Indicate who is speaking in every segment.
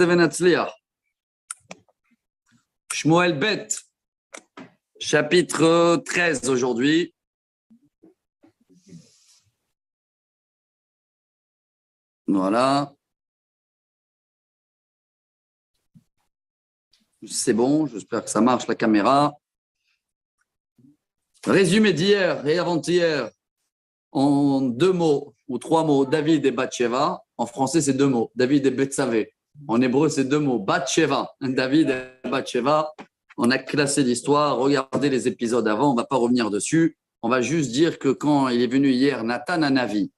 Speaker 1: Naaseh venatzliach. Shmuel Bet, chapitre 13 aujourd'hui. Voilà. C'est bon, j'espère que ça marche la caméra. Résumé d'hier et avant-hier en 2 mots ou 3 mots, David et Bathsheba. En français, c'est 2 mots, David et Betsavé. En hébreu, c'est 2 mots, Bathsheba. David et Bathsheba. On a classé l'histoire, regardez les épisodes avant, on ne va pas revenir dessus. On va juste dire que quand il est venu hier, Nathan Hanavi,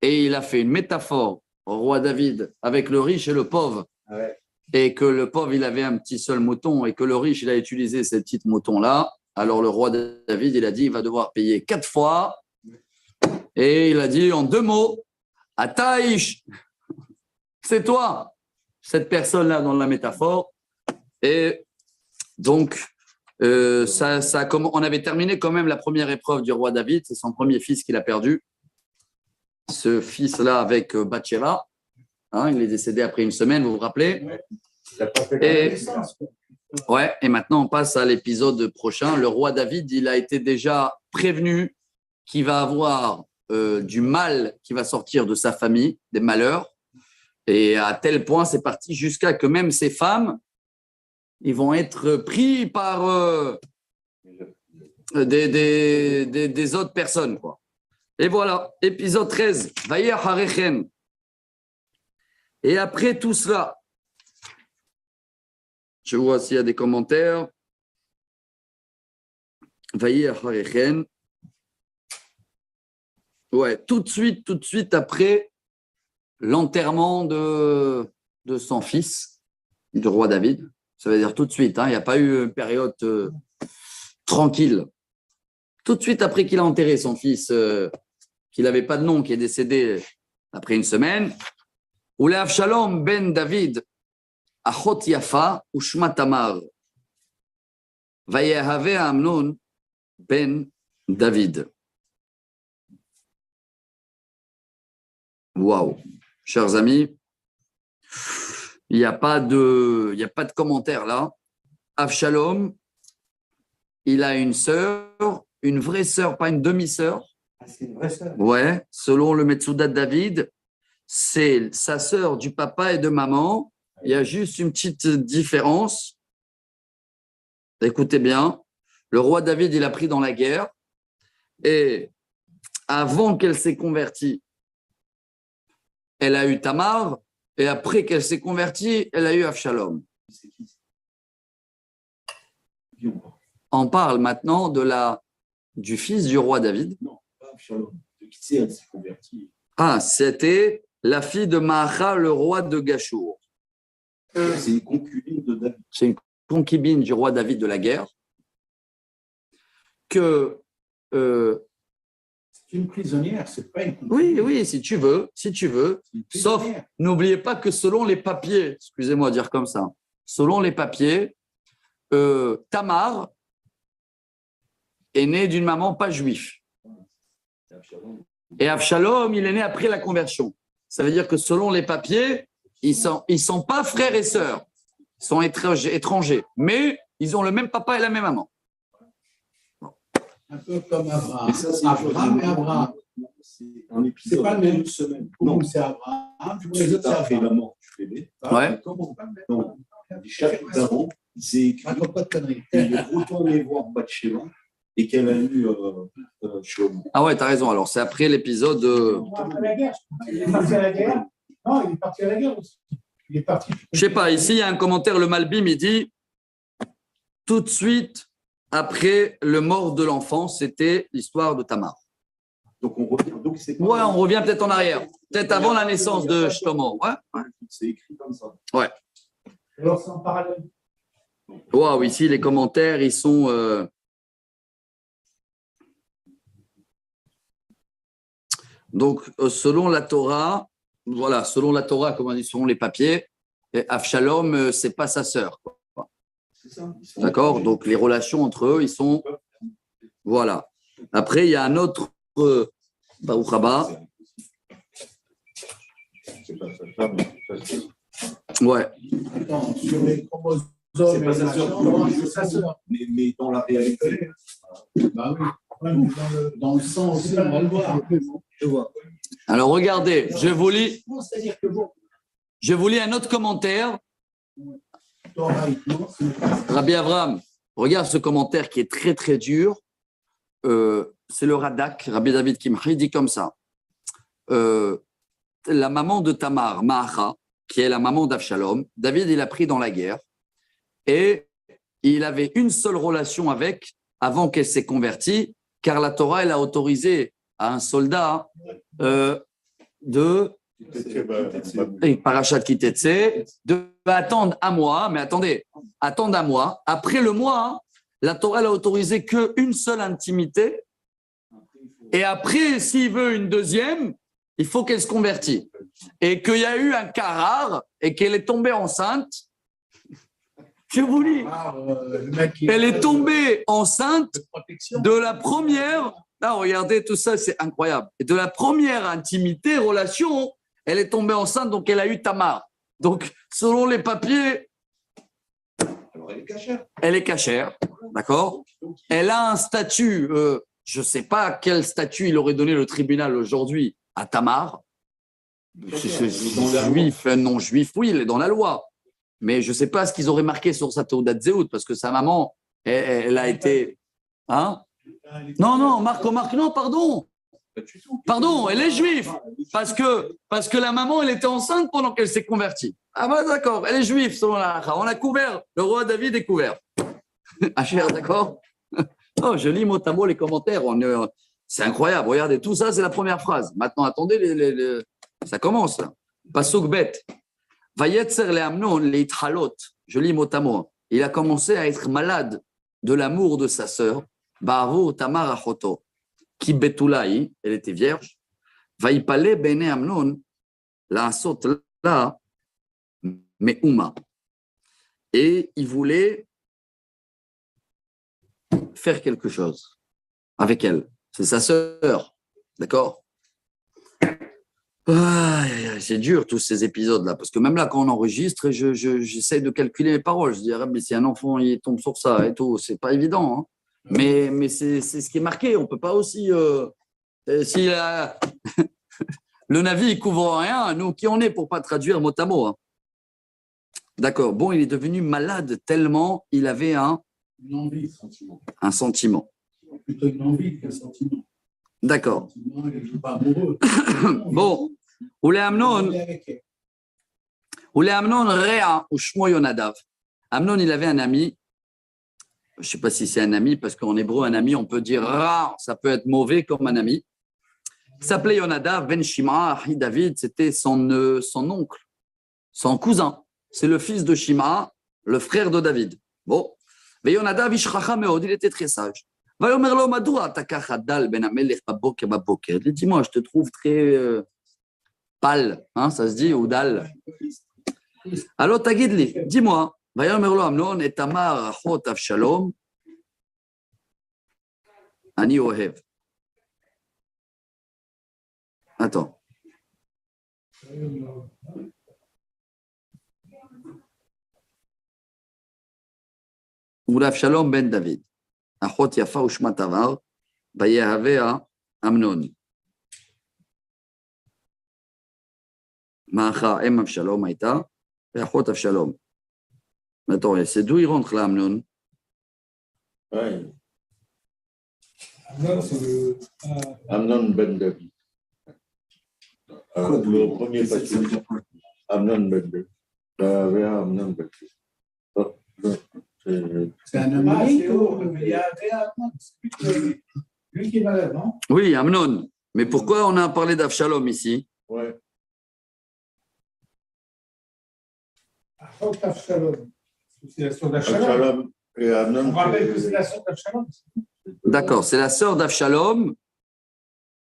Speaker 1: et il a fait une métaphore au roi David avec le riche et le pauvre, et que le pauvre, il avait un petit seul mouton, et que le riche, il a utilisé ces petits moutons-là. Alors le roi David, il a dit, il va devoir payer 4 fois. Et il a dit en 2 mots, Ataïch, c'est toi, cette personne-là dans la métaphore. Et donc, on avait terminé quand même la première épreuve du roi David. C'est son premier fils qu'il a perdu. Ce fils-là avec Bathsheba. Il est décédé après une semaine, vous vous rappelez? Et maintenant, on passe à l'épisode prochain. Le roi David, il a été déjà prévenu qu'il va avoir du mal qui va sortir de sa famille, des malheurs. Et à tel point, c'est parti jusqu'à que même ses femmes, ils vont être pris par des autres personnes, quoi. Et voilà, épisode 13, Vayer Harechen. Et après tout cela, je vois s'il y a des commentaires. Vayer Harechen. Ouais, tout de suite après l'enterrement de son fils, du roi David. Ça veut dire tout de suite, il n'y a pas eu une période tranquille. Tout de suite après qu'il a enterré son fils, qu'il n'avait pas de nom, qui est décédé après une semaine, Oule Avshalom ben David, Achot Yafa, Ushma Tamar, Vayehave Amnon ben David. Waouh, chers amis, il n'y a pas de commentaire là. Avshalom, il a une sœur, une vraie sœur, pas une demi-sœur.
Speaker 2: C'est une vraie sœur.
Speaker 1: Ouais, selon le Metsudat de David, c'est sa sœur du papa et de maman. Il y a juste une petite différence. Écoutez bien, le roi David, il a pris dans la guerre et avant qu'elle s'est convertie, elle a eu Tamar, et après qu'elle s'est convertie, elle a eu Avshalom. On parle maintenant du fils du roi David.
Speaker 2: Non, pas Avshalom. De qui c'est, elle s'est convertie?
Speaker 1: C'était la fille de Maacha, le roi de Gashur.
Speaker 2: C'est une concubine de David.
Speaker 1: C'est une concubine du roi David de la guerre.
Speaker 2: C'est une prisonnière, c'est pas une concubine.
Speaker 1: Oui, si tu veux. Sauf, n'oubliez pas que selon les papiers, excusez-moi de dire comme ça, selon les papiers, Tamar est né d'une maman pas juive. Et Avshalom, il est né après la conversion. Ça veut dire que selon les papiers, ils sont pas frères et sœurs. Ils sont étrangers. Mais ils ont le même papa et la même maman.
Speaker 2: Un peu comme Abraham. Mais ça, c'est Abraham et Abraham. C'est pas le même semaine. Non, c'est Abraham. Les autres, c'est après la mort du bébé.
Speaker 1: Ouais.
Speaker 2: Non. Chaque d'avant, c'est écrit. Raconte pas de conneries. Il est retourné voir Bathsheba et qu'elle a eu Shlomo.
Speaker 1: Ah ouais, t'as raison. Alors, c'est après l'épisode.
Speaker 3: Après la guerre. Il est parti à la guerre. Non, il est parti à la guerre aussi. Il est parti.
Speaker 1: Je sais pas, ici, il y a un commentaire, le Malbim, il dit tout de suite après le mort de l'enfant, c'était l'histoire de Tamar.
Speaker 2: Donc, on revient. Donc, c'est pas
Speaker 1: Ouais, on revient peut-être en arrière. Peut-être avant la naissance de Shlomo. Ouais.
Speaker 2: C'est écrit comme ça.
Speaker 1: Ouais.
Speaker 3: Alors, c'est en parallèle.
Speaker 1: Waouh, ici, les commentaires, ils sont. Donc, selon la Torah, comme on dit, selon les papiers, Avshalom, c'est pas sa sœur.
Speaker 2: C'est ça.
Speaker 1: D'accord? Donc, les relations entre eux, ils sont. Voilà. Après, il y a un autre. Baruch Haba. Ouais.
Speaker 2: Attends, sur les chromosomes,
Speaker 4: C'est pas sa sœur.
Speaker 2: c'est sa sœur.
Speaker 4: Mais dans la réalité.
Speaker 2: Bah oui. Ouais, mais dans le sang aussi, on va le voir.
Speaker 4: Je vois.
Speaker 1: Alors regardez, je vous lis
Speaker 2: C'est-à-dire que bon,
Speaker 1: un autre commentaire.
Speaker 2: théoriquement, c'est
Speaker 1: Rabbi Avraham, regarde ce commentaire qui est très très dur. C'est le Radak, Rabbi David Kimchi, dit comme ça. La maman de Tamar, Maacha, qui est la maman d'Avshalom, David, il a pris dans la guerre et il avait une seule relation avec avant qu'elle s'est convertie, car la Torah, elle a autorisé à un soldat de Parashat Kitetse de attendre un mois, mais attendre un mois. Après le mois, la Torah, elle a autorisé qu'une seule intimité. Et après, s'il veut une deuxième, il faut qu'elle se convertisse. Et qu'il y a eu un cas rare et qu'elle est tombée enceinte. Je vous lis. Elle est tombée enceinte de la première. Là, regardez, tout ça, c'est incroyable. Et de la première intimité, relation, elle est tombée enceinte, donc elle a eu Tamar. Donc, selon les papiers,
Speaker 4: Alors, elle est cachère.
Speaker 1: elle est cachère, d'accord? Elle a un statut, je ne sais pas quel statut il aurait donné le tribunal aujourd'hui à Tamar. C'est juif, non-juif, oui, il est dans la loi. Mais je ne sais pas ce qu'ils auraient marqué sur sa Teudat Zéhout, parce que sa maman, elle a été… Hein? Non, Marc, non, pardon. Pardon, elle est juive. Parce que la maman, elle était enceinte pendant qu'elle s'est convertie. Ah bah d'accord, elle est juive selon la halakha. On a couvert, le roi David est couvert. Hacher, d'accord? Oh, je lis mot à mot les commentaires. C'est incroyable. Regardez, tout ça, c'est la première phrase. Maintenant, attendez, ça commence. Là. Pasuk bet. Vayetzer le Amnon le ithalot. Je lis mot à mot. Il a commencé à être malade de l'amour de sa sœur. Ba'avur Tamar achoto. Ki betulaï, elle était vierge. Vaïpale bene Amnon la asot la me'uma. Et il voulait faire quelque chose avec elle. C'est sa sœur. D'accord? C'est dur tous ces épisodes-là, parce que même là, quand on enregistre, j'essaie de calculer les paroles. Je dis, mais si un enfant il tombe sur ça et tout, c'est pas évident. Hein. Mais c'est ce qui est marqué. On peut pas aussi. Si le Navi ne couvre rien, nous, qui on est pour pas traduire mot à mot. Hein. D'accord. Bon, il est devenu malade tellement il avait
Speaker 2: une envie, sentiment.
Speaker 1: Un sentiment.
Speaker 2: Plutôt une envie qu'un sentiment.
Speaker 1: D'accord.
Speaker 2: Il n'est pas amoureux.
Speaker 1: Bon. Ou les Amnon Réa ou Shmo Yonadav. Amnon, il avait un ami. Je ne sais pas si c'est un ami, parce qu'en hébreu, un ami, on peut dire Ra, ça peut être mauvais comme un ami. Il s'appelait Yonadav ben Shim'a, Ahi David, c'était son oncle, son cousin. C'est le fils de Shim'a, le frère de David. Bon. Mais Yonadav, il était très sage. Il dit, dis-moi, je te trouve très pâle, hein, ça se dit, ou dal. Alors, Tagidli, dis-moi, Amnon et Tamar achot Avshalom, Ani Ohev. Attends. Avshalom ben David. Achot Yafa Ushma Tavar, Vayehavea Amnon. Maacha em Avshalom Aïta, et Achot Avshalom. Attends, c'est d'où il rentre là, Amnon?
Speaker 4: Ouais.
Speaker 3: Amnon, c'est le.
Speaker 4: Amnon ben David. Le premier passage. Amnon ben David. Amnon ben David.
Speaker 2: C'est un ami.
Speaker 3: Il y a Amnon. C'est lui qui est malade, non?
Speaker 1: Oui, Amnon. Mais pourquoi on a parlé d'Avshalom ici?
Speaker 4: Ouais.
Speaker 3: Achot Avshalom. C'est la sœur d'Avshalom.
Speaker 4: Avshalom et Amnon.
Speaker 3: On rappelle que c'est la sœur d'Avshalom.
Speaker 1: D'accord, c'est la sœur d'Avshalom,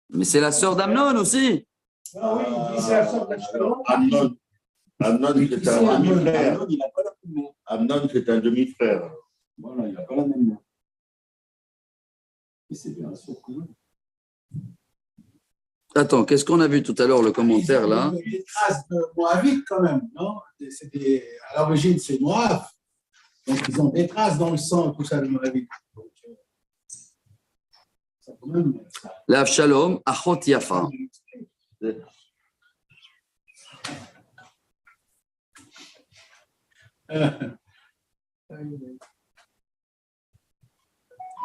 Speaker 1: mais c'est la sœur d'Amnon aussi.
Speaker 3: Ah oui, il dit c'est la sœur d'Avshalom.
Speaker 4: Amnon, c'est un demi-frère. Amnon, c'est un demi-frère.
Speaker 5: Voilà, il n'a pas la même main. Et c'est bien sûr que
Speaker 1: Attends, qu'est-ce qu'on a vu tout à l'heure, le commentaire là?
Speaker 3: Il y a des traces de Moavites quand même, non? À l'origine, c'est Moab. Donc, ils ont des traces dans le sang, tout ça, de Moavites. Donc, ça quand même.
Speaker 1: L'Avshalom, Achot Yafa.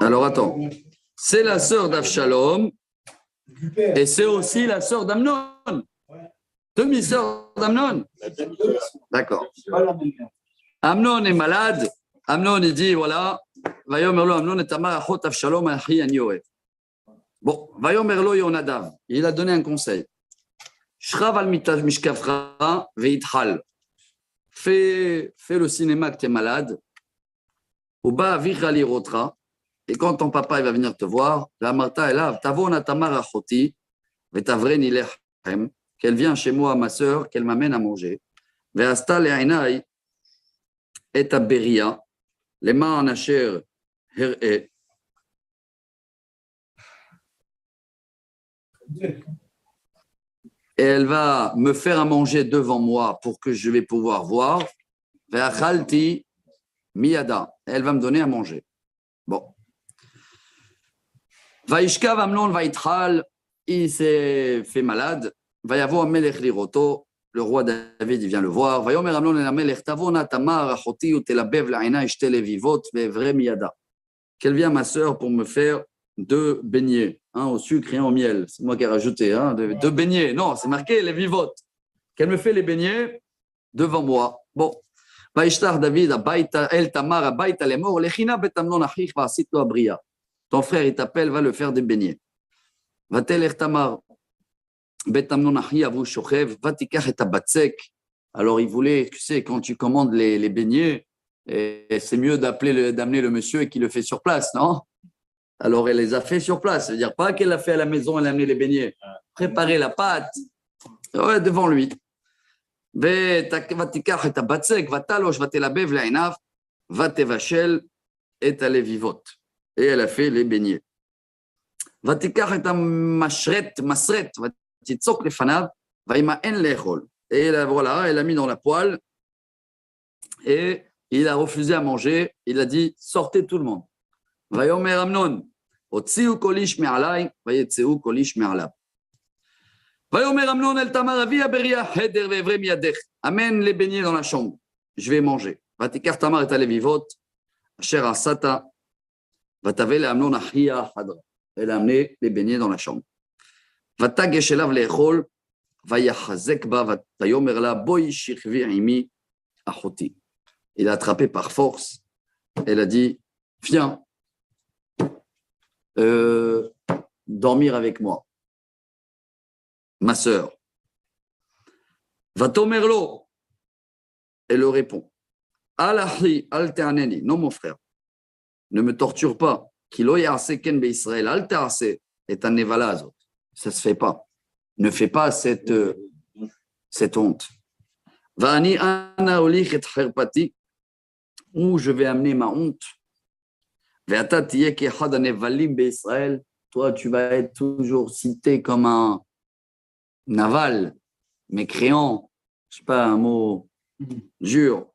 Speaker 1: Alors attends, c'est la sœur d'Avshalom et c'est aussi la sœur d'Amnon. Demi-sœur d'Amnon. D'accord. Amnon est malade. Amnon, il dit, voilà, Vayomerlo Amnon et Tamar Achot Avshalom Achi Ani Ohev. Bon, Vayomerlo Yonadav, il a donné un conseil. Shrav al mishkafra veithal. Fais le cinéma que tu es malade. Uba vichali rotra. Et quand ton papa il va venir te voir, la Martha est là. Tavona Tamar Achoti vetavren ilechem. Qu'elle vient chez moi, ma sœur, qu'elle m'amène à manger. Ve'asta le'ainai et aberia. Les mains en asher her'e. Et elle va me faire à manger devant moi pour que je vais pouvoir voir. Ve'achalti miyada. Elle va me donner à manger. Bon. Vaishkav Amnon vaitchal. Il s'est fait malade. Vayavo Amelech liroto. Le roi David il vient le voir. Vayomer Amnon el Amelech tavona tamar achoti utelabev la'ina ishte levivot ve'evre miyada. Qu'elle vient ma sœur pour me faire 2 beignets, un au sucre et un au miel. C'est moi qui ai rajouté, 2 beignets. Non, c'est marqué les vivotes. Qu'elle me fait les beignets devant moi. Bon. Vaishtar David el tamar abaita lemor lechina betamnon achich va'asit lo abria. Ton frère il t'appelle, va le faire des beignets. Vatelech tamar betamnon achi avu shochev vatikach et abatzek. Alors il voulait, tu sais, quand tu commandes les beignets, et c'est mieux d'amener le monsieur et qu'il le fait sur place, non? Alors, elle les a fait sur place. C'est-à-dire pas qu'elle l'a fait à la maison, elle a amené les beignets. Préparer la pâte devant lui. Et elle a fait les beignets. Et voilà, elle a mis dans la poêle et il a refusé à manger. Il a dit, sortez tout le monde. Vayomer Amnon, Otsiu kolish me'alai, vayetseu kolish me'alav. Vayomer Amnon el tamar avi aberia, heder ve'evre miyadech. Amène les beignets dans la chambre. Je vais manger. Vatikar tamar et alevivot, asher asata, vatave le Amnon achia hadra. Elle a amené les beignets dans la chambre. Vatagesh elav le'echol, vayachazek ba, vayomer la boi shirvi imi achoti. Il a attrapé par force. Elle a dit, viens. Dormir avec moi. Ma sœur. Va tomerlo. Elle le répond. Alahi alterneni. Non, mon frère. Ne me torture pas. Kilo ya'ase ken be'Israël. Alterase est un nevalazot. Ça se fait pas. Ne fais pas cette honte. Va'ani ana olich et herpati. Où je vais amener ma honte. Toi, tu vas être toujours cité comme un naval, mécréant, je ne sais pas un mot, jure.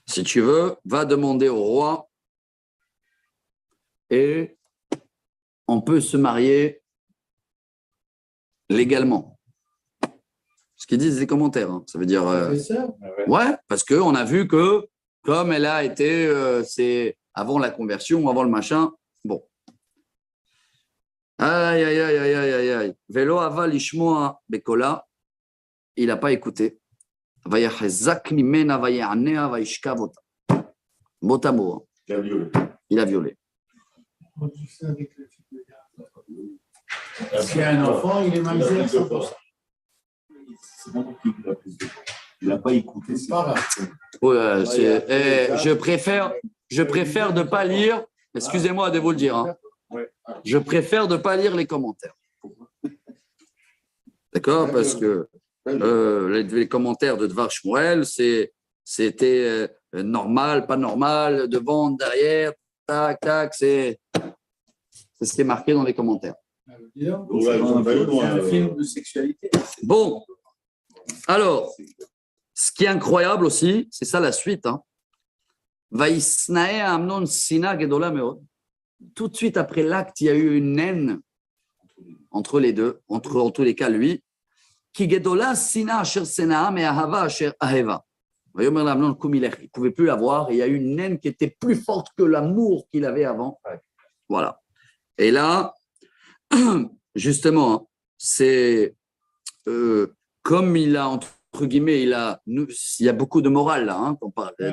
Speaker 1: Si tu veux, va demander au roi et on peut se marier légalement. Ce qu'ils disent les commentaires, hein. Ça veut dire ouais, parce que on a vu que comme elle a été, c'est avant la conversion, avant le machin, bon. Aïe aïe aïe aïe aïe aïe. Velo aval ishmoa bekola, il n'a pas écouté. Vayachezak mimena vayanea vayishkavota. Mot à mot. Il a violé.
Speaker 3: S'il y a un enfant, il est mamzer à 100%.
Speaker 5: Il n'a pas écouté.
Speaker 1: Ouais, je préfère ne pas lire, excusez-moi de vous le dire, hein. Je préfère ne pas lire les commentaires. D'accord? Parce que les commentaires de Dvar Shmuel, c'était normal, pas normal, devant, derrière, tac, tac, c'est ce qui est marqué dans les commentaires.
Speaker 3: Dis donc,
Speaker 4: Ouais, ils ont pas eu loin,
Speaker 3: c'est un film de sexualité.
Speaker 1: Bon, alors, ce qui est incroyable aussi, c'est ça la suite. Hein. Vaïsnae Amnon Sina Gedola Meod. Tout de suite après l'acte, il y a eu une haine entre les deux, entre en tous les cas lui. Qui Gedola Sina Asher Sena mais Ahava Asher Aheva. Il ne pouvait plus l'avoir. Il y a eu une haine qui était plus forte que l'amour qu'il avait avant. Voilà. Et là, justement, c'est comme il a, entre guillemets, il y a beaucoup de morale là. Hein,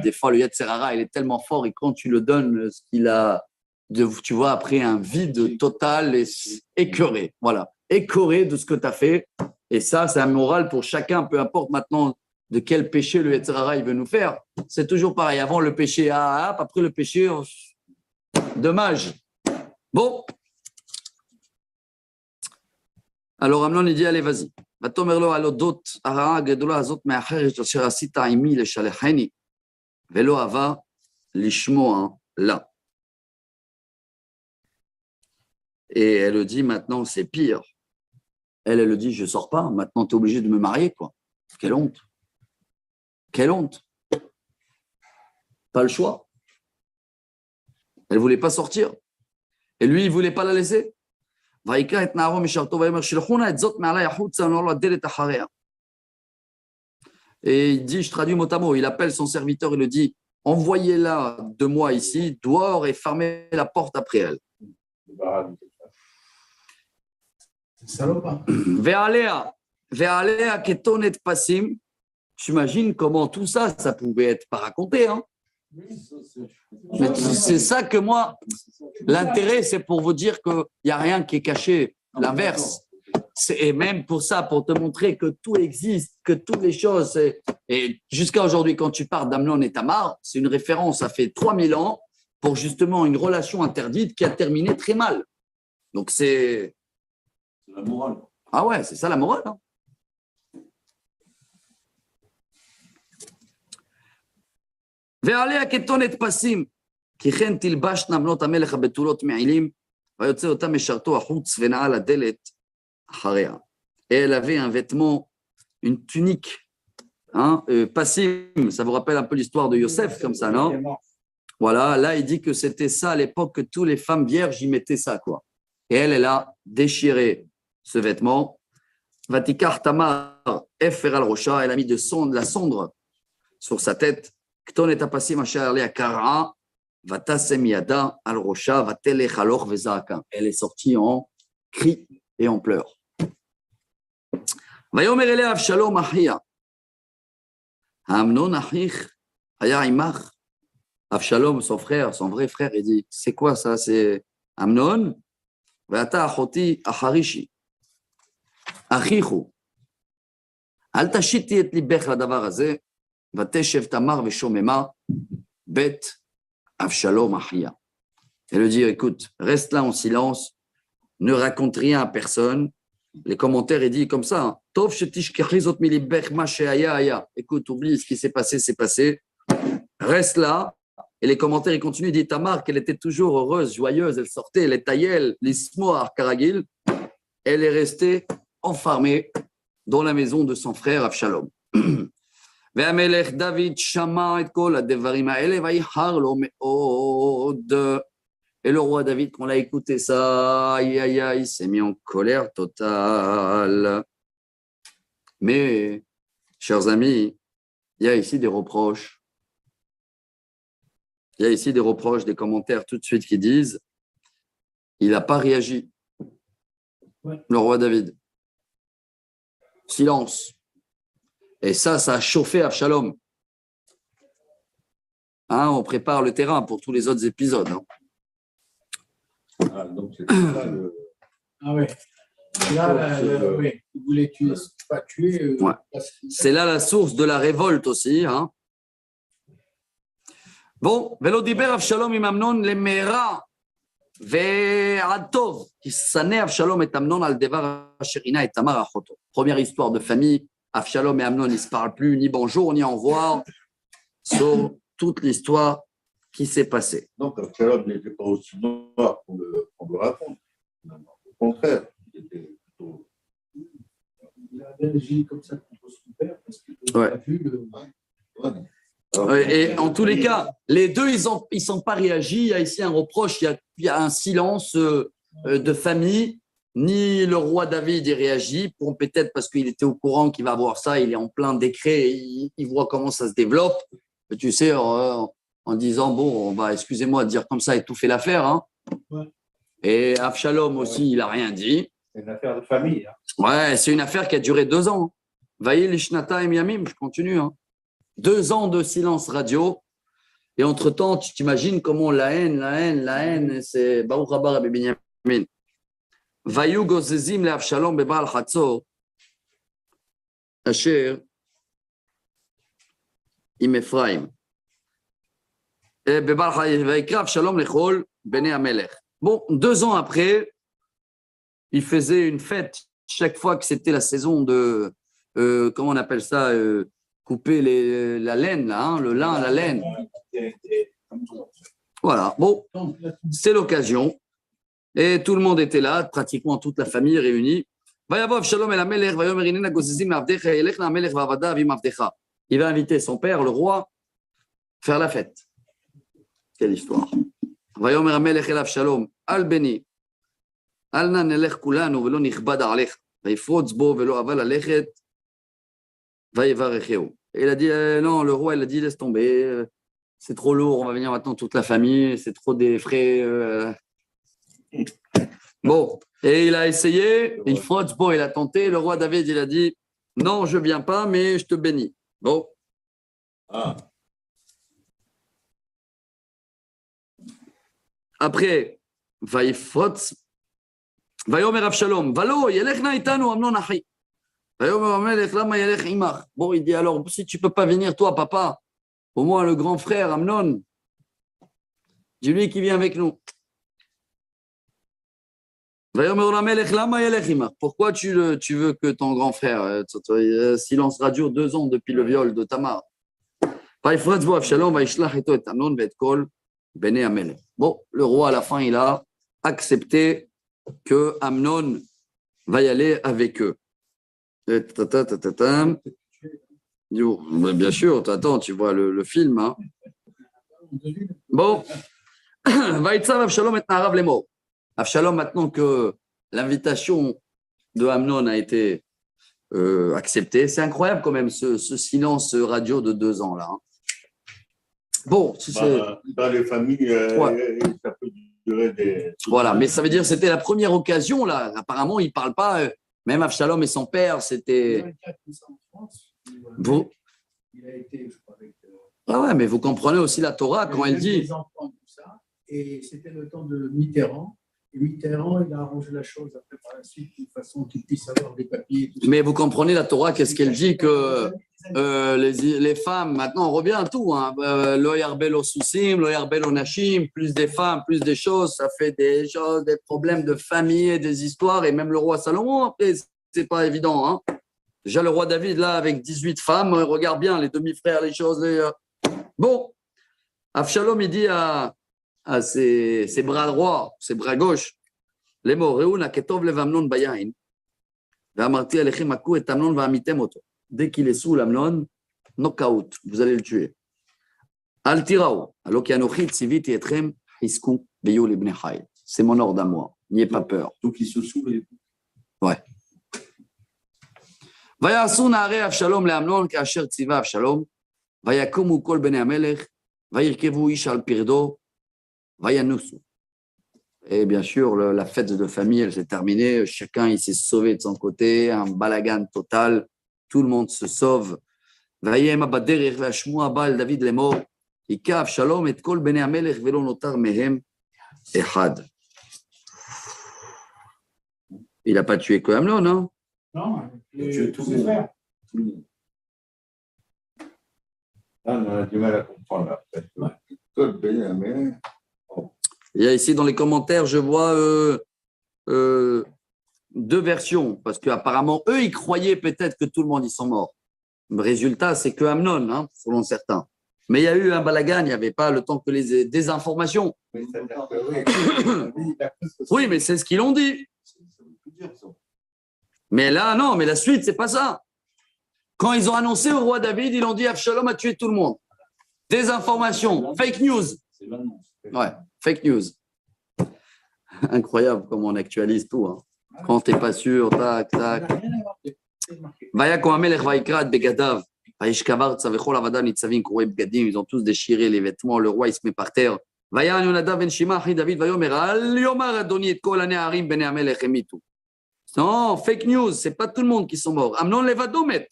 Speaker 1: des fois, le Yetzer Hara, il est tellement fort et quand tu le donnes, ce qu'il a, tu vois, après un vide total et écœuré. Voilà. Écœuré de ce que tu as fait. Et ça, c'est un moral pour chacun, peu importe maintenant de quel péché le Yetzer Hara il veut nous faire. C'est toujours pareil. Avant le péché, après le péché, dommage. Bon. Alors Amnon il dit allez vas-y. ותאמר לו הלודות הרעה הגדולה הזאת מאחרת אשר עשית עמי לשלחני ולא אהבה לשמוע לה. Et elle le dit maintenant c'est pire. Elle le dit je sors pas. Maintenant tu es obligé de me marier quoi. Quelle honte. Quelle honte. Pas le choix. Elle voulait pas sortir. Et lui il voulait pas la laisser. Et il dit, je traduis mot à mot, il appelle son serviteur et le dit, envoyez-la de moi ici, dehors et fermez la porte après elle. J'imagine comment tout ça, ça pouvait être pas raconté. Hein. Mais c'est ça que moi, l'intérêt, c'est pour vous dire qu'il n'y a rien qui est caché, l'inverse. Et même pour ça, pour te montrer que tout existe, que toutes les choses. Et jusqu'à aujourd'hui, quand tu parles d'Amnon et Tamar, c'est une référence, ça fait 3000 ans, pour justement une relation interdite qui a terminé très mal. Donc c'est.
Speaker 5: C'est la morale.
Speaker 1: Ah ouais, c'est ça la morale. Hein. ועליה כתונת פסים, כי כן תלבשנה בנות המלך הבתולות מעילים, ויוצא אותה משרתו החוץ ונעל הדלת אחריה. Et elle avait un vêtement, une tunique, hein, passim, ça vous rappelle un peu l'histoire de Yosef, comme ça, non? Voilà, là il dit que c'était ça à l'époque que toutes les femmes vierges y mettaient ça, quoi. Et elle a déchiré ce vêtement. Vatikar Tamar Efer al Rocha, elle a mis de la cendre sur sa tête. Elle est sortie en cris et en pleurs. Avshalom, son frère, son vrai frère, il dit, c'est quoi ça? C'est Amnon. אל תשיתי את ליבך לדבר הזה, ותשב תמר ושוממה, בית אבשלום אחיה. Elle lui dit, écoute, reste là en silence, ne raconte rien à personne. Les commentaires, il dit comme ça, Tov shetishkachli zot milibech ma she'aya haya. Écoute, oublie ce qui s'est passé, c'est passé. Reste là. Et les commentaires, ils continuent, il dit Tamar, qu'elle était toujours heureuse, joyeuse, elle sortait, les taïel, les smoar karagil. Elle est restée enfermée dans la maison de son frère Avshalom. והמלך דוד שמע את כל הדברים האלה ויחר לו מאוד. Et le roi David, quand on l'a écouté ça, il s'est mis en colère totale. Mais, chers amis, il y a ici des reproches. Il y a ici des reproches, des commentaires tout de suite qui disent il n'a pas réagi. Le roi David. Silence. Et ça a chauffé Avshalom. Hein, on prépare le terrain pour tous les autres épisodes. Hein.
Speaker 4: Ah, donc c'est ça le.
Speaker 3: Ah ouais. Là, oui, il voulait tuer, pas tuer.
Speaker 1: Ouais. C'est là la source de la révolte aussi. Hein. Bon, Velo diber Avshalom im Amnon le mera ve'ad tov ki saneh Avshalom et Amnon al devar asher ina et Tamar achoto. Première histoire de famille. Avshalom et Amnon, ils ne se parlent plus, ni bonjour, ni au revoir. Sur toute l'histoire qui s'est passée.
Speaker 4: Donc, Absalom n'était pas aussi noir qu'on le raconte. Non, au contraire, il était plutôt.
Speaker 3: Il a réagi comme ça contre son père parce qu'il
Speaker 1: Ouais.
Speaker 3: a vu le.
Speaker 1: Et en tous les cas, les deux, ils ne sont pas réagi. Il y a ici un reproche, il y a un silence de famille. Ni le roi David y réagit, peut-être parce qu'il était au courant qu'il va avoir ça, il est en plein décret, il voit comment ça se développe. Tu sais, en disant, bon, on va, excusez-moi de dire comme ça, étouffer l'affaire. Hein.
Speaker 3: Ouais.
Speaker 1: Et Avshalom aussi, il n'a rien dit.
Speaker 5: C'est une affaire de famille. Hein.
Speaker 1: Ouais, c'est une affaire qui a duré 2 ans. Vaïl Ishnata et Yamim, je continue. Hein. 2 ans de silence radio. Et entre-temps, tu t'imagines comment la haine, c'est Baruch Rabba Rabbi Binyamin. Vayu gozezim le'Avshalom beba'al chatzor, asher im Ephraim. Vayikra Avshalom lechol bnei Amelech. Bon, 2 ans après, il faisait une fête chaque fois que c'était la saison de, comment on appelle ça, couper la laine, là, hein, le lin, la laine. Voilà, bon, c'est l'occasion. Et tout le monde était là, pratiquement toute la famille réunie. Il va inviter son père, le roi, faire la fête. Quelle histoire. ויאמר המלך אל אבשלום, אל בני, אל נא נלך כולנו ולא נכבד עליך, ויפרוץ בו ולא אבה ללכת, ויברכהו. Et il a dit, non, le roi, il a dit, laisse tomber, c'est trop lourd, on va venir maintenant toute la famille, c'est trop des frais. Bon, et il a essayé, il frotte, bon, il a tenté, le roi David, il a dit, non, je ne viens pas, mais je te bénis. Bon.
Speaker 4: Ah.
Speaker 1: Après, Vaïfrot, Vayomer Avshalom, Valo, Yelech na itanu, Amnon achi. Vayomer Amelech, lama Yelech imach. Bon, il dit alors, si tu ne peux pas venir, toi, papa, au moins le grand frère Amnon, dis-lui qui vient avec nous. Vayomer Amelech, lama Yelech imach. Pourquoi tu veux que ton grand frère, silence radio 2 ans depuis le viol de Tamar. Vaïfrot, Bo Avshalom, Vaïshlach eto et Amnon, vet kol. Bene Amelech. Bon, le roi, à la fin, il a accepté que Amnon va y aller avec eux. Bien sûr, attends, tu vois le film. Hein. Bon, Vaïtzav Avshalom et Narav Lemo. Avshalom, maintenant que l'invitation de Amnon a été acceptée, c'est incroyable quand même ce silence radio de 2 ans là. Hein. Bon, si
Speaker 4: dans les familles, ça peut durer des.
Speaker 1: Voilà, mais ça veut dire que c'était la première occasion, là. Apparemment, il ne parle pas, même Avshalom et son père, c'était. Vous...
Speaker 3: Il a été, je crois, avec.
Speaker 1: Ah ouais, mais vous comprenez aussi la Torah quand elle dit.
Speaker 3: Les enfants, tout ça, et c'était le temps de Mitterrand. Et Mitterrand, il a arrangé la chose après par la suite, d'une façon qu'il puisse avoir des papiers. Tout ça.
Speaker 1: Mais vous comprenez la Torah, qu'est-ce qu'elle dit que les femmes, maintenant on revient à tout, hein, lo yarbel o sousim, lo yarbel o nashim, plus des femmes, plus des choses, ça fait des choses, des problèmes de famille et des histoires, et même le roi Salomon, après, c'est pas évident. Hein. Déjà le roi David, là, avec 18 femmes, regarde bien, les demi-frères, les choses. Bon, Avshalom, il dit à ses bras droits, ses bras gauches, les mots, Reuna ketov lev Amnon bayain, ve'amarti alechem akou et Amnon va'amitem oto. Dès qu'il est sous l'Amnon, knockout, vous allez le tuer. Al tirao, alors qu'il y a nochit, sivit et etrem, hiskou, beyo libne chai. C'est mon ordre à moi, n'ayez pas peur.
Speaker 4: Donc, ils se saoulent.
Speaker 1: Ouais. ויעשו נערי אבשלום לאמנון כאשר ציווה אבשלום, ויקומו כל בני המלך, וירכבו איש על פרדו, וינוסו. Et bien sûr, la fête de famille, elle s'est terminée. Chacun, il s'est sauvé de son côté, un balagan total. Tout le monde se sauve. ויהם בדרך והשמוע בא אל דוד לאמור, היכה אבשלום את כל בני המלך ולא נותר מהם אחד. Il n'a pas tué que Amnon, non?
Speaker 3: Non,
Speaker 5: Tous ses frères.
Speaker 4: Ah, on a du mal à comprendre la fête. Tout bien, mais.
Speaker 1: Il y a ici dans les commentaires, je vois 2 versions, parce qu'apparemment, eux, ils croyaient peut-être que tout le monde, ils sont morts. Le résultat, c'est que Amnon, hein, selon certains. Mais il y a eu un balagan, il n'y avait pas le temps que les désinformations. Oui, mais c'est ce qu'ils ont dit. Mais là, non, mais la suite, c'est pas ça. Quand ils ont annoncé au roi David, ils ont dit Avshalom a tué tout le monde. Désinformation, fake news. Ouais, fake news. Incroyable comment on actualise tout. Hein. Quand tu n'es pas sûr, tac, tac. Ils ont tous déchiré les vêtements. Le roi, il se met par terre. Non, fake news, c'est pas tout le monde qui sont morts. Amnon levado met.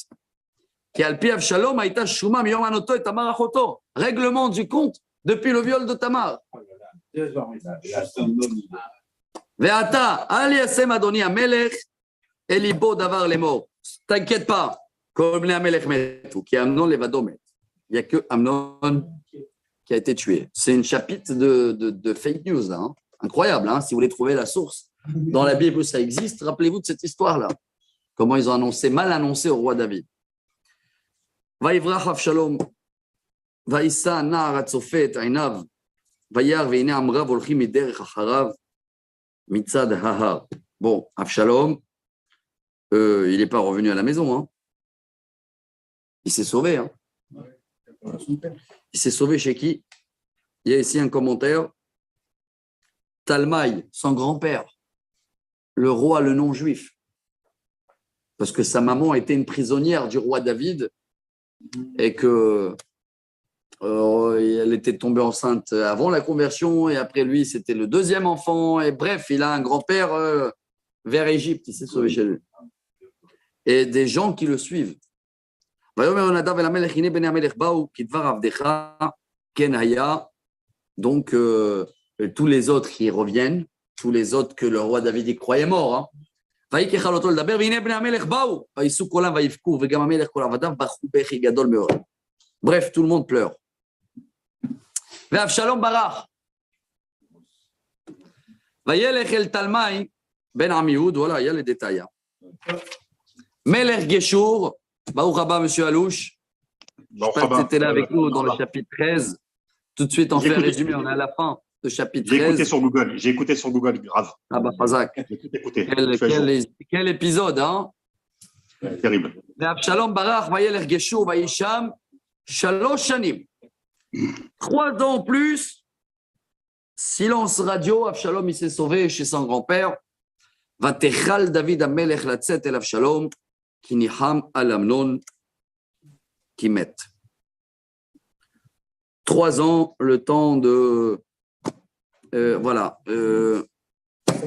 Speaker 1: Règlement du compte depuis le viol de Tamar. Ve'ata, ali asem adoni amelech, elibo davar les morts. T'inquiète pas, comme les amelech metu, qui est Amnon levado met. Il n'y a que Amnon qui a été tué. C'est un chapitre de fake news, là, hein. Incroyable, hein, si vous voulez trouver la source. Dans la Bible, ça existe. Rappelez-vous de cette histoire-là. Comment ils ont mal annoncé au roi David. Vaïvrach Avshalom, Vaïssa Na'ar Atzofet Ainav, Vaïar Veine Amra Volchim Miderech Acharav, Mitzad Hahar. Bon, Avshalom, il n'est pas revenu à la maison. Hein. Il s'est sauvé. Hein. Il s'est sauvé chez qui? Il y a ici un commentaire. Talmaï, son grand-père, le roi, le non-juif, parce que sa maman était une prisonnière du roi David et que elle était tombée enceinte avant la conversion et après lui, c'était le deuxième enfant. Et bref, il a un grand-père vers Égypte, il s'est sauvé chez lui. Et des gens qui le suivent. Donc, tous les autres qui reviennent, tous les autres que le roi David y croyait morts. Hein. Bref, tout le monde pleure. Avshalom barach. Vayelech el Talmai ben Amioud, voilà, il y a les détails. Melech Geshur, Baruch haba, monsieur Alouche. Je sais pas si tu étais là avec nous dans le chapitre 13. Tout de suite, on fait un résumé, on est à la fin de chapitre 13.
Speaker 5: J'ai écouté sur Google, grave.
Speaker 1: Ah bah, Fazak. Quel épisode, hein?
Speaker 5: Ouais, terrible.
Speaker 1: Avshalom barach, vayelech Geshur, vayisham, shalosh shanim. 3 ans plus, silence radio, Avshalom, il s'est sauvé chez son grand-père. Vatechal David Amelech latzet el Avshalom, ki niham al Amnon, qui met. 3 ans, le temps de... voilà.
Speaker 3: Son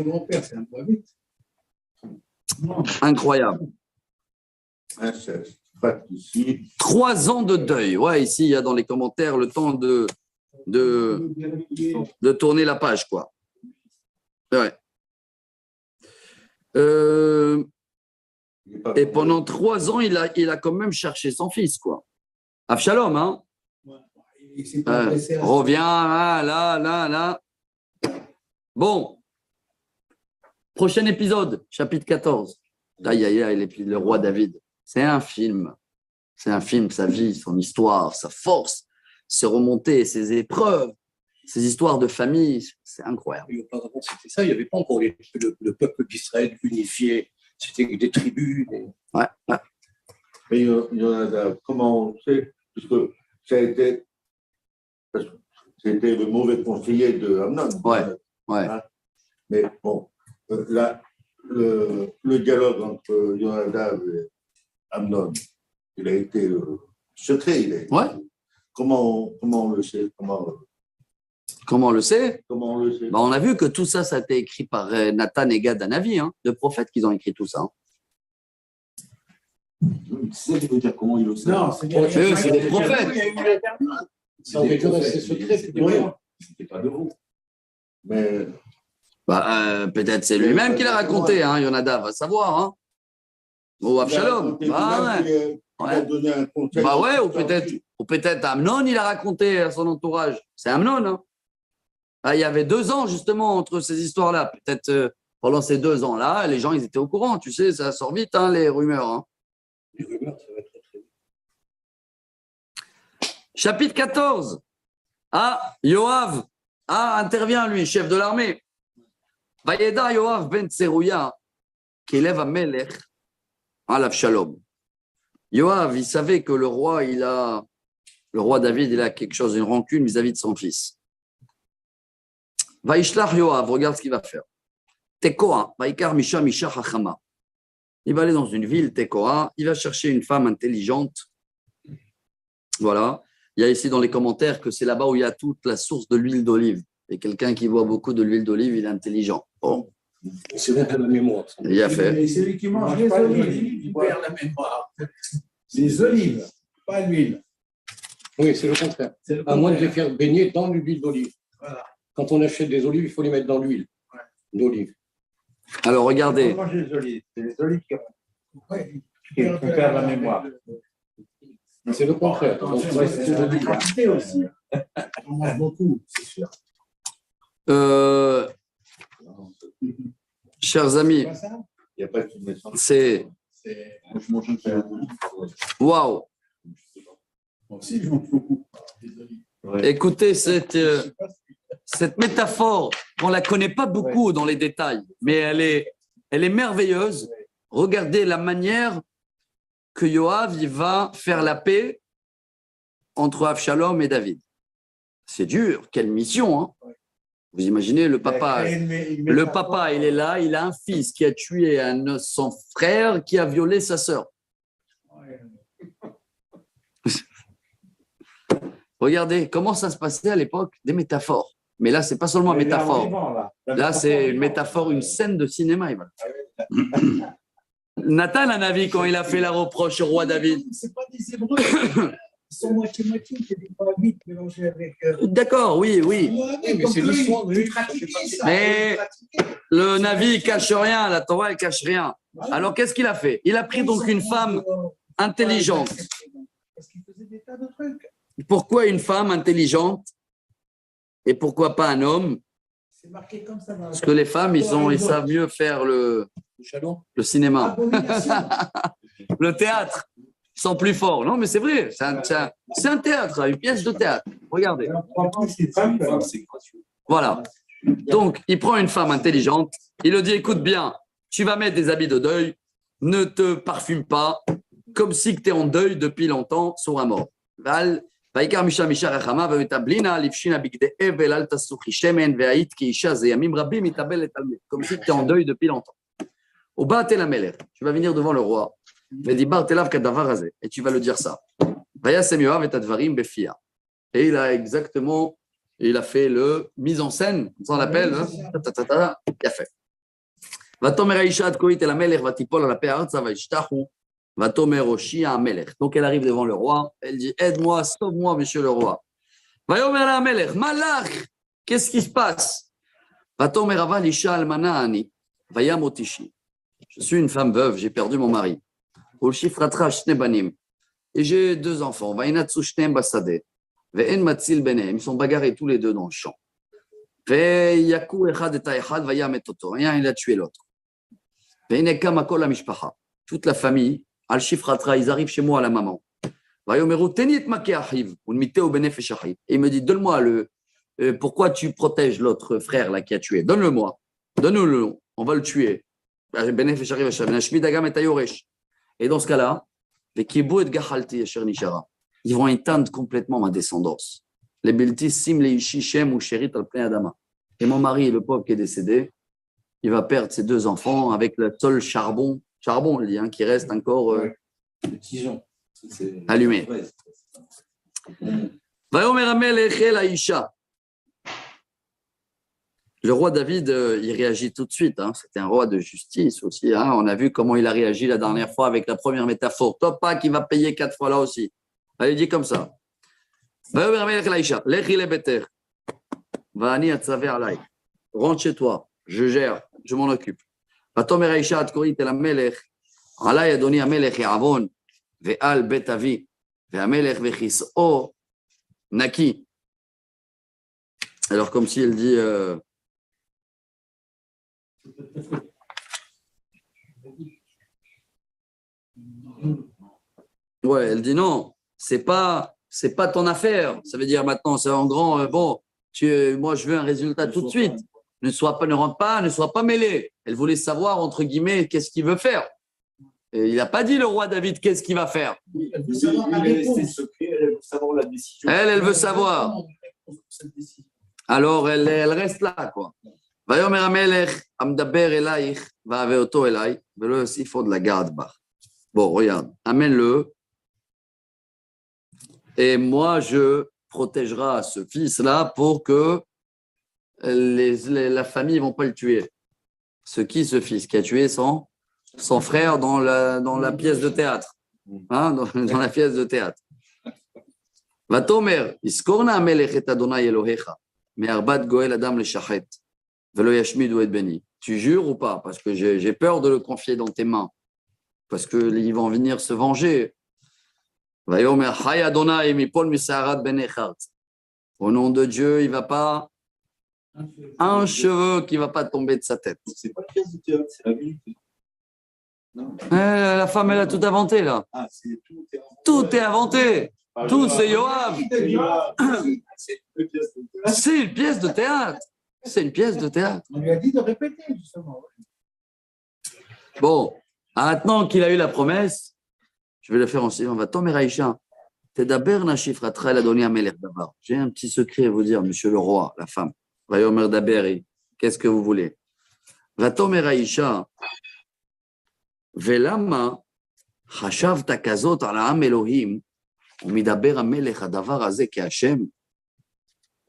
Speaker 3: grand-père, c'est un peu vite.
Speaker 1: Incroyable. 3 ans de deuil. Ouais, ici, il y a dans les commentaires le temps de tourner la page, quoi. Ouais. Et pendant 3 ans, il a quand même cherché son fils, quoi. Avshalom, hein? Reviens, là. Bon. Prochain épisode, chapitre 14. Aïe, le roi David. C'est un film, sa vie, son histoire, sa force, ses remontées, ses épreuves, ses histoires de famille. C'est incroyable.
Speaker 2: Et auparavant, c'était ça. Il n'y avait pas encore le peuple d'Israël unifié. C'était des tribus.
Speaker 1: Ouais.
Speaker 4: Mais il y en a, comment on sait? Parce que c'était le mauvais conseiller de Amnon.
Speaker 1: Ouais.
Speaker 4: Hein? Mais bon, là, le dialogue entre Yonadav et Amnon, il a été secret.
Speaker 1: Ouais.
Speaker 4: Comment on le sait?
Speaker 1: Comment on le sait?
Speaker 4: Bah,
Speaker 1: on a vu que tout ça, ça a été écrit par Nathan et Gad Hanavi, hein, 2 prophètes qui ont écrit tout ça. Hein.
Speaker 2: C'est ça qui veut dire comment il le sait.
Speaker 3: Non, c'est des
Speaker 1: prophètes.
Speaker 3: C'est secret, c'est
Speaker 2: C'était pas de vous.
Speaker 4: Mais
Speaker 1: peut-être c'est lui-même qui l'a raconté, hein, Yonadav, va savoir. Hein. Ou Avshalom.
Speaker 4: Il a donné un conseil.
Speaker 1: Ou peut-être Amnon, il a raconté à son entourage. C'est Amnon. Hein. Il y avait 2 ans, justement, entre ces histoires-là. Peut-être pendant ces 2 ans-là, les gens, ils étaient au courant. Tu sais, ça sort vite, hein, les rumeurs. Hein.
Speaker 2: Les rumeurs, ça va être très vite.
Speaker 1: Chapitre 14. Ah, Yoav. Ah, intervient lui, chef de l'armée. Vayeda Yoav ben Tserouya, qui élève à Melech, à l'Avshalom. Yoav, il savait que le roi David, il a quelque chose, une rancune vis-à-vis de son fils. Vaishlach Yoav, regarde ce qu'il va faire. Tekoa, Vaikar Misha Misha Hachama. Il va aller dans une ville, Tekoa, il va chercher une femme intelligente. Voilà. Il y a ici dans les commentaires que c'est là-bas où il y a toute la source de l'huile d'olive. Et quelqu'un qui boit beaucoup de l'huile d'olive, il est intelligent. Bon.
Speaker 2: C'est bon pour la mémoire.
Speaker 1: Il a fait.
Speaker 3: Et celui qui mange les olives, il perd la mémoire. Les olives, pas l'huile.
Speaker 2: Oui, c'est le contraire.
Speaker 3: C'est le
Speaker 2: À moins de
Speaker 3: contraire.
Speaker 2: les faire baigner dans l'huile d'olive.
Speaker 3: Voilà.
Speaker 2: Quand on achète des olives, il faut les mettre dans l'huile d'olive.
Speaker 1: Alors regardez.
Speaker 6: Manger les olives. C'est les olives
Speaker 3: Ouais,
Speaker 6: qui perdent la mémoire.
Speaker 2: C'est le contraire. Donc,
Speaker 3: c'est de la quantité aussi. On mange beaucoup, c'est sûr.
Speaker 1: Chers amis,
Speaker 3: C'est pas ça?
Speaker 4: Il n'y a pas de mettre
Speaker 1: c'est
Speaker 3: C'est-
Speaker 4: je mange un peu.
Speaker 1: waouh.
Speaker 3: Moi aussi, je mange beaucoup. Les olives.
Speaker 1: Écoutez
Speaker 3: Je sais pas si-
Speaker 1: cette métaphore, on la connaît pas beaucoup dans les détails, mais elle est merveilleuse. Regardez la manière que Yoav il va faire la paix entre Avshalom et David. C'est dur, quelle mission, hein. Vous imaginez le papa. Le papa, il est là, il a un fils qui a tué son frère, qui a violé sa sœur. Regardez comment ça se passait à l'époque, des métaphores. Mais là, c'est pas seulement une métaphore. Là, c'est une métaphore, une scène de cinéma. Il va. Nathan, un avis quand il a fait la reproche au roi David.
Speaker 3: C'est pas des Hébreux. Ils sont moitié-moitié, c'est des Moabites mélangés avec.
Speaker 1: D'accord, oui.
Speaker 2: mais c'est l'histoire de-
Speaker 1: Mais le Navi, il cache rien, la Torah, elle cache rien. Alors, qu'est-ce qu'il a fait? Il a pris donc une femme intelligente.
Speaker 3: Parce qu'il faisait des tas de trucs.
Speaker 1: Pourquoi une femme intelligente et pourquoi pas un homme?
Speaker 3: C'est marqué comme ça.
Speaker 1: Parce que les femmes, ils savent mieux faire le cinéma, le théâtre. Ils sont plus forts. Non, mais c'est vrai. C'est un théâtre, une pièce de théâtre. Regardez. Voilà. Donc, il prend une femme intelligente. Il lui dit, écoute bien, tu vas mettre des habits de deuil. Ne te parfume pas. Comme si tu es en deuil depuis longtemps sur un mort. ויקרא משם אישה רחמה ותבלינה לבשינה בגדי אבל אל תסוכי שמן והיית כאישה זה ימים רבים מתאבלת על מת. Comme si tu es en deuil depuis longtemps. ובאת אל המלך, tu vas venir devant le roi, ודיברת אליו כדבר הזה, et tu vas le dire ça. וישם יואב את הדברים בפיה. Et il a fait le mise en scène, ça on l'appelle, il a fait. ותאמר האישה עד כה אל המלך ותיפול על הפה ארצה וישתחו. Vatomer Oshi à Amelech. Donc elle arrive devant le roi, elle dit aide-moi, sauve-moi, monsieur le roi. Vayomer la Amelech, Malach, qu'est-ce qui se passe? Vatomer Aval Isha Almana Ani, Vayam Otishi. Je suis une femme veuve, j'ai perdu mon mari. Ulshi Fratra Shnebanim. Et j'ai 2 enfants. Vainatsu Shnem Basade. Ve'en Matzil Benem. Ils sont bagarrés tous les 2 dans le champ. Ve'yaku Echad et Echad, Vayam et Toto. Rien, il a tué l'autre. Ve'ineka Makol Amishpacha. Toute la famille. Al-Shifratra, ils arrivent chez moi à la maman. Et il me dit, donne-moi pourquoi tu protèges l'autre frère là qui a tué? Donne-le-moi. Donne-le, on va le tuer. Et dans ce cas-là, ils vont éteindre complètement ma descendance. Les Beltis sim les Shem ou Sherit al Adama. Et mon mari, le pauvre qui est décédé, il va perdre ses 2 enfants avec le seul charbon, on dit, qui reste encore allumé. Le roi David, il réagit tout de suite. C'était un roi de justice aussi. On a vu comment il a réagi la dernière fois avec la première métaphore. Top pas qui va payer 4 fois là aussi. Il dit comme ça. Rentre chez toi. Je gère. Je m'en occupe. ותאמר האישה עד כה אל המלך, עלי אדוני המלך יעוון, ועל בית אבי, והמלך וכיסאו נקי. Alors comme si elle dit, ouais, elle dit non, c'est pas c'est pas ton affaire. Ça veut dire maintenant, c'est en grand, moi je veux un résultat tout de suite. Ne rentre pas, ne sois pas mêlé. Elle voulait savoir, entre guillemets, qu'est-ce qu'il veut faire. Et il n'a pas dit le roi David qu'est-ce qu'il va faire.
Speaker 3: Elle veut savoir la réponse.
Speaker 6: Elle veut savoir la décision.
Speaker 1: Elle veut savoir. Alors elle reste là, quoi. ויאמר המלך המדבר אלייך והבא אותו אליי ולא יוסיף עוד לגעת בך. Bon, regarde, amène-le. Et moi, je protégerai ce fils-là pour que la famille ne vont pas le tuer. Ce fils qui a tué son frère dans la pièce de théâtre. Hein, dans la pièce de théâtre. ותאמר, יזכור נא המלך את אדוני אלוהיך, מארבעת גואל אדם לשחט, ולא ישמידו את בני. Tu jures ou pas? Parce que j'ai peur de le confier dans tes mains. Parce qu'ils vont venir se venger. ויאמר, חי אדוני מפול משערת בני חרץ. Au nom de Dieu, il ne va pas... Un cheveu qui ne va pas tomber de sa tête.
Speaker 4: C'est pas une pièce de théâtre, c'est la vérité. Non.
Speaker 1: La femme, elle a tout inventé, là.
Speaker 4: Ah, c'est tout est inventé.
Speaker 1: Tout est inventé. Tout, c'est Yoav.
Speaker 4: C'est une pièce de théâtre.
Speaker 1: C'est une pièce de théâtre.
Speaker 3: On lui a dit de répéter, justement.
Speaker 1: Bon, maintenant qu'il a eu la promesse, je vais le faire ensuite. On va tomber Aïcha. J'ai un petit secret à vous dire, monsieur le roi, la femme. Vayomer Daberi, qu'est-ce que vous voulez? Va tomber Aïcha. Velama, חשבת כזאת על העם אלוהים, ומדבר המלך הדבר הזה כהשם,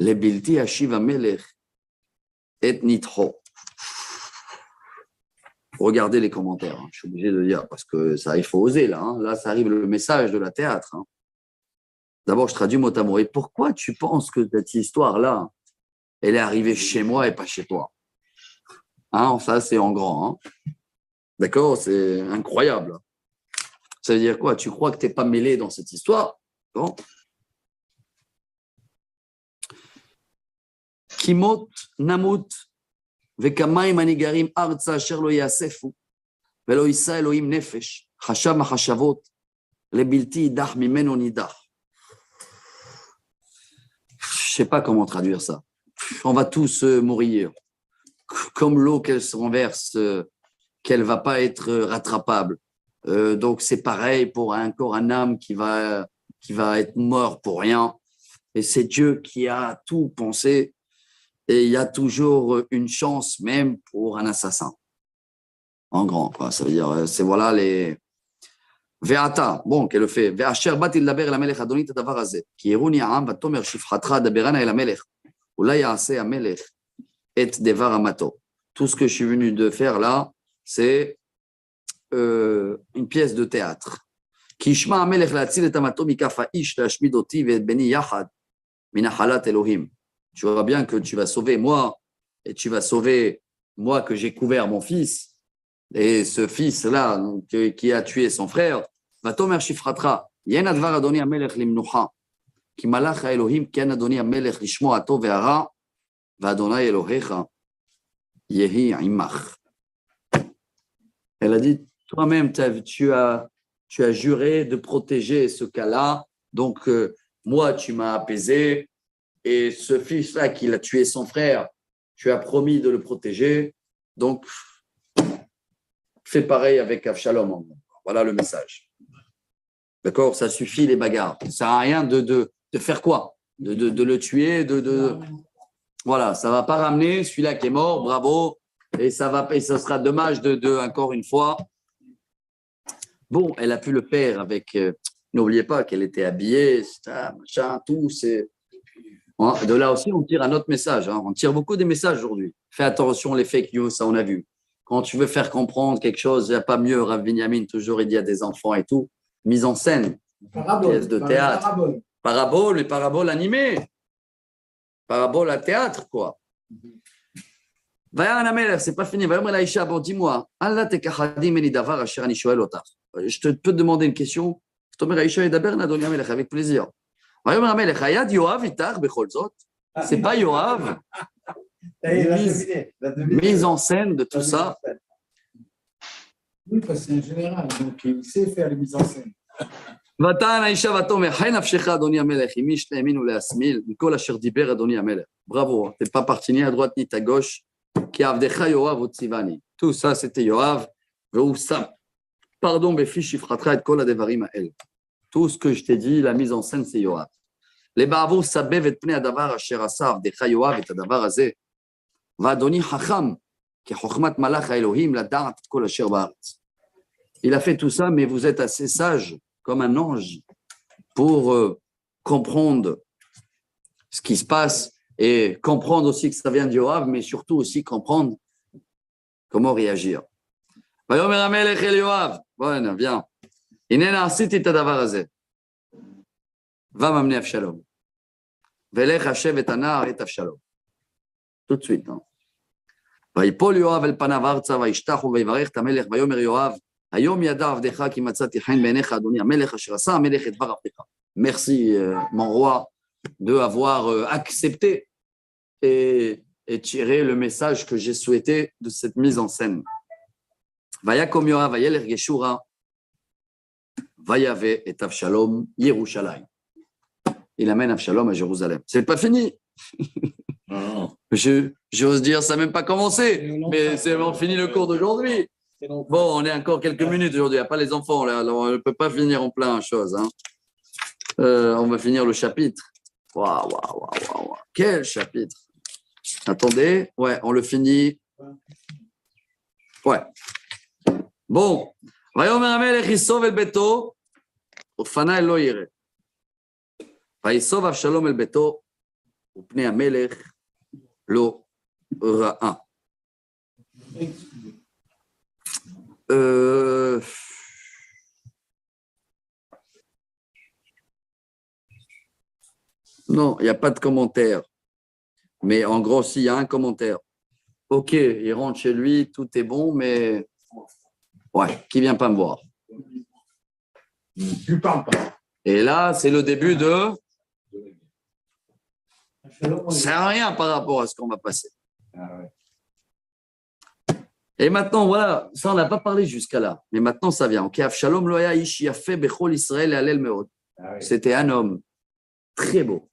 Speaker 1: לבלתי ישיב המלך את ניתחו. Regardez les commentaires, je suis obligé de dire, parce que ça, il faut oser là. Là, ça arrive le message de la théâtre. D'abord, je traduis mot à mot. Et pourquoi tu penses que cette histoire-là, elle est arrivée chez moi et pas chez toi? Ça, c'est en grand. D'accord? C'est incroyable. Ça veut dire quoi? Tu crois que tu n'es pas mêlé dans cette histoire? Bon. Kimot namut vekamayim anigarim arza asher lo yasefu velo yisa Elohim nefesh chashav machashavot lebilti idach mimeno nidach. Je ne sais pas comment traduire ça. On va tous mourir. Comme l'eau qu'elle se renverse, qu'elle ne va pas être rattrapable. Donc, c'est pareil pour encore un âme qui va être mort pour rien. Et c'est Dieu qui a tout pensé. Et il y a toujours une chance même pour un assassin. En grand, quoi. Ça veut dire, c'est voilà les... Ve'ata, bon, qu'elle le fait. Ve'asher bati l'daber el hamelech adonit hadavar hazeh. Ki yeruni ha'am vatomer shifchatra daberana el hamelech. Ulai ya'aseh hamelech et devar amato. Tout ce que je suis venu de faire là, c'est une pièce de théâtre. Ki yishma hamelech la'atzil et amato mikaf ha'ish la'ashmid oti ve'et beni yachad min hachalat Elohim. Tu vois bien que tu vas sauver moi et tu vas sauver moi que j'ai couvert mon fils et ce fils-là qui a tué son frère. ותאמר שפחתך, ין הדבר אדוני המלך למנוחה, כי מלאך האלוהים כן אדוני המלך לשמוע הטוב והרע, ואדוני אלוהיך יהי עמך. Elle a dit, toi-même, tu as juré de protéger ce cas-là, donc moi, tu m'as apaisé, et ce fils-là qui a tué son frère, tu as promis de le protéger, donc fais pareil avec Avshalom. Voilà le message. D'accord? Ça suffit les bagarres. Ça ne sert à rien de faire quoi? De le tuer, Voilà, ça ne va pas ramener celui-là qui est mort, bravo, et ça sera dommage encore une fois. Bon, elle a pu le faire avec... N'oubliez pas qu'elle était habillée, machin, tout, c'est... De là aussi, on tire un autre message. On tire beaucoup des messages aujourd'hui. Fais attention, les fake news, ça on a vu. Quand tu veux faire comprendre quelque chose, il n'y a pas mieux, Rav Binyamin, toujours il dit à des enfants et tout, mise en scène, pièce de théâtre. Parabole, mais parabole animée. Parabole à théâtre, quoi. C'est pas fini. Bon, dis-moi, je peux te demander une question. Avec plaisir. C'est pas Yoav. Mise en scène de tout ça.
Speaker 3: Oui, parce que c'est un général, donc il sait faire les mises en scène.
Speaker 1: ותען האישה ותאמר, חי נפשך, אדוני המלך, אם איש לימין ולהשמאל, מכל אשר דיבר אדוני המלך. Bravo, t'es pas parti ni à droite ni à gauche, כי עבדך יואב הוציבני. Tout ça, c'était יואב, והוא שם, pardon, בפי שפחתך את כל הדברים האלה. Tout ce que je t'ai dit, la mise en scène, c'est יואב. לבעבור סבב את פני הדבר אשר עשה עבדך יואב את הדבר הזה, ואדוני חכם, כחוכמת מלאך האלוהים, לדעת את כל אשר בארץ. Il a fait tout ça, mais vous êtes assez sage, comme un ange, pour comprendre ce qui se passe et comprendre aussi que ça vient de Yoav, mais surtout aussi comprendre comment réagir. ויאמר המלך אל יואב, בוא'נה, viens, הננה עשיתי את הדבר הזה. וממנה אבשלום. ולך השב את הנער את אבשלום. tout de suite, non? ויפול יואב אל פניו ארצה, וישתחו ויברך את המלך, ויאמר יואב, היום ידע עבדך כי מצאתי חן בעיניך, אדוני המלך, אשר עשה המלך את דבר עבדך. Merci, mon roi, d'avoir accepté et tiré le message que j'ai souhaité de cette mise en scène. ויקום יואב, וילך גשורה, ויבא את אבשלום ירושלים. Il amène Absalom à Jérusalem. C'est pas fini. J'ose dire, ça n'a même pas commencé, mais c'est fini le cours d'aujourd'hui. Bon, on est encore quelques minutes aujourd'hui, il n'y a pas les enfants, là, alors on ne peut pas finir en plein chose. Hein. On va finir le chapitre. Waouh, waouh, waouh, waouh. Quel chapitre. Attendez, ouais, on le finit. Ouais. Bon. ויאמר המלך יסוב אל ביתו, ופנה אל לא ירא. ויסוב אבשלום אל ביתו, ופני המלך לא ראה. Non, il n'y a pas de commentaire. Mais en gros, s'il y a un commentaire. Ok, il rentre chez lui, tout est bon, mais ouais, qui vient pas me voir.
Speaker 2: Tu parles pas.
Speaker 1: Et là, c'est le début de... C'est rien par rapport à ce qu'on va passer. Et maintenant, voilà, ça on n'a pas parlé jusqu'à là, mais maintenant ça vient. Ok, Avshalom lo haya ish yafeh bechol Israël et halel meod. C'était un homme très beau.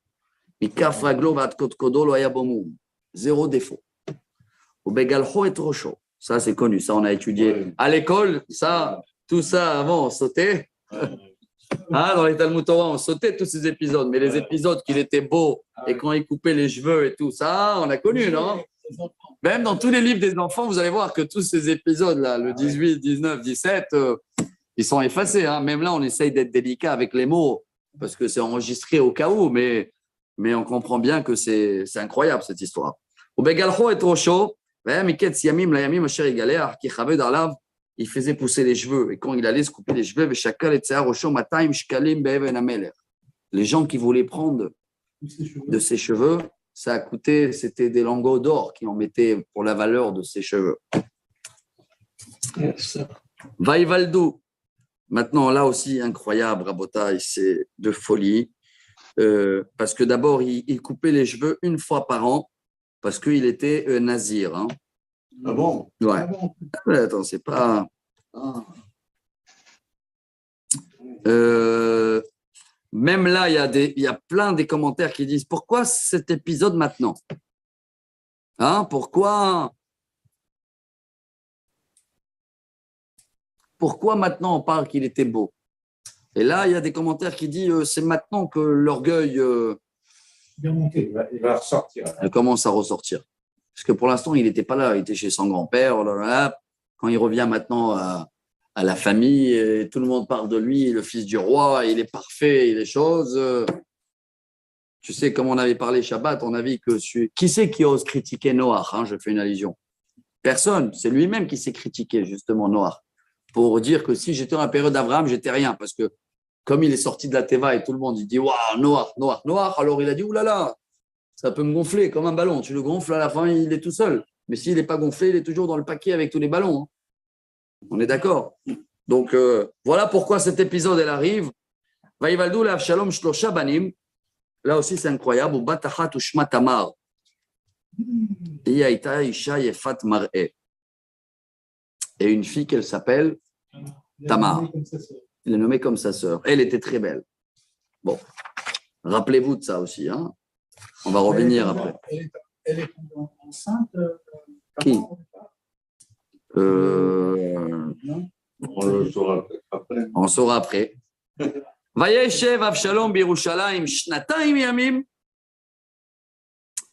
Speaker 1: Mikaf raglo v'ad kodkodo lo haya bo moum. Zéro défaut. Ubegalcho et rosho. Ça c'est connu, ça on a étudié à l'école. Ça, tout ça avant on sautait. Ah, dans les Talmud Torah, on sautait tous ces épisodes, mais les épisodes qu'il était beau et quand il coupait les cheveux et tout ça, on a connu, non? Même dans tous les livres des enfants, vous allez voir que tous ces épisodes-là, le 18, 19, 17, ils sont effacés. Hein. Même là, on essaye d'être délicat avec les mots parce que c'est enregistré au cas où, mais on comprend bien que c'est incroyable cette histoire. Il faisait pousser les cheveux et quand il allait se couper les cheveux, les gens qui voulaient prendre de ses cheveux, ça a coûté, c'était des lingots d'or qui en mettaient pour la valeur de ses cheveux. Vaïvaldu. Maintenant, là aussi, incroyable, Rabotai, c'est de folie. Parce que d'abord, il coupait les cheveux une fois par an parce qu'il était nazir. Hein.
Speaker 4: Ah bon?
Speaker 1: Ouais. Attends, c'est pas... Même là, il y a plein des commentaires qui disent pourquoi cet épisode maintenant? Hein, pourquoi maintenant on parle qu'il était beau? Et là, il y a des commentaires qui disent c'est maintenant que l'orgueil
Speaker 2: Il va ressortir.
Speaker 1: commence à ressortir. Parce que pour l'instant, il n'était pas là, il était chez son grand-père. Quand il revient maintenant à la famille, et tout le monde parle de lui, le fils du roi, il est parfait, il est choses. Tu sais, comme on avait parlé Shabbat, on a vu que qui c'est qui ose critiquer Noach, hein, je fais une allusion. Personne, c'est lui-même qui s'est critiqué justement Noach, pour dire que si j'étais dans la période d'Abraham, j'étais rien, parce que comme il est sorti de la Teva et tout le monde, il dit waouh, Noach, alors il a dit oulala, ça peut me gonfler comme un ballon, tu le gonfles à la fin, il est tout seul. Mais s'il n'est pas gonflé, il est toujours dans le paquet avec tous les ballons. Hein. On est d'accord? Donc, voilà pourquoi cet épisode, elle arrive. Vaïvaldu la Avshalom shlosha banim. Là aussi, c'est incroyable. Batachat ushma tamar. Yaita isha yefat mar'e. Et une fille qu'elle s'appelle Tamar. Il l'a nommée comme sa sœur. Elle était très belle. Bon, rappelez-vous de ça aussi. Hein. On va revenir après.
Speaker 3: Elle est enceinte.
Speaker 1: Qui?
Speaker 3: Non.
Speaker 4: On le saura peut-être après.
Speaker 1: On saura après. Vayeshev Avshalom Birushalayim Shnatayim Yamim